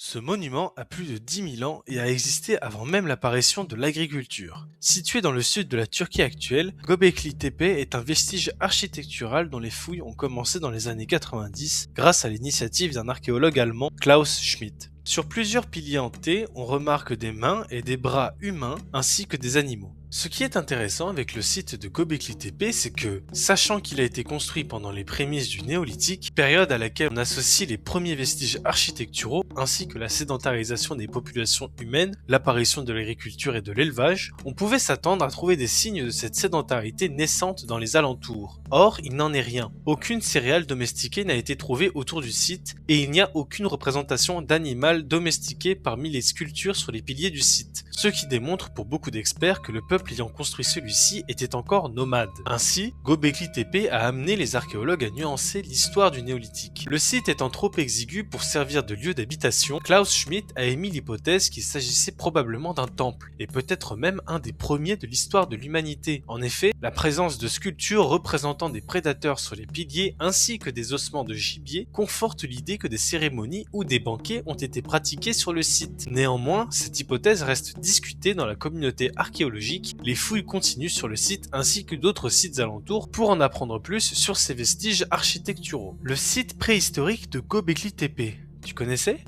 Ce monument a plus de 10 000 ans et a existé avant même l'apparition de l'agriculture. Situé dans le sud de la Turquie actuelle, Göbekli Tepe est un vestige architectural dont les fouilles ont commencé dans les années 90 grâce à l'initiative d'un archéologue allemand, Klaus Schmidt. Sur plusieurs piliers en T, on remarque des mains et des bras humains ainsi que des animaux. Ce qui est intéressant avec le site de Göbekli Tepe, c'est que, sachant qu'il a été construit pendant les prémices du néolithique, période à laquelle on associe les premiers vestiges architecturaux ainsi que la sédentarisation des populations humaines, l'apparition de l'agriculture et de l'élevage, on pouvait s'attendre à trouver des signes de cette sédentarité naissante dans les alentours. Or, il n'en est rien. Aucune céréale domestiquée n'a été trouvée autour du site et il n'y a aucune représentation d'animal domestiqué parmi les sculptures sur les piliers du site. Ce qui démontre pour beaucoup d'experts que le peuple ayant construit celui-ci était encore nomade. Ainsi, Göbekli Tepe a amené les archéologues à nuancer l'histoire du néolithique. Le site étant trop exigu pour servir de lieu d'habitation, Klaus Schmidt a émis l'hypothèse qu'il s'agissait probablement d'un temple, et peut-être même un des premiers de l'histoire de l'humanité. En effet, la présence de sculptures représentant des prédateurs sur les piliers ainsi que des ossements de gibier conforte l'idée que des cérémonies ou des banquets ont été pratiqués sur le site. Néanmoins, cette hypothèse reste discutée dans la communauté archéologique. Les fouilles continuent sur le site ainsi que d'autres sites alentours pour en apprendre plus sur ces vestiges architecturaux. Le site préhistorique de Göbekli Tepe, tu connaissais ?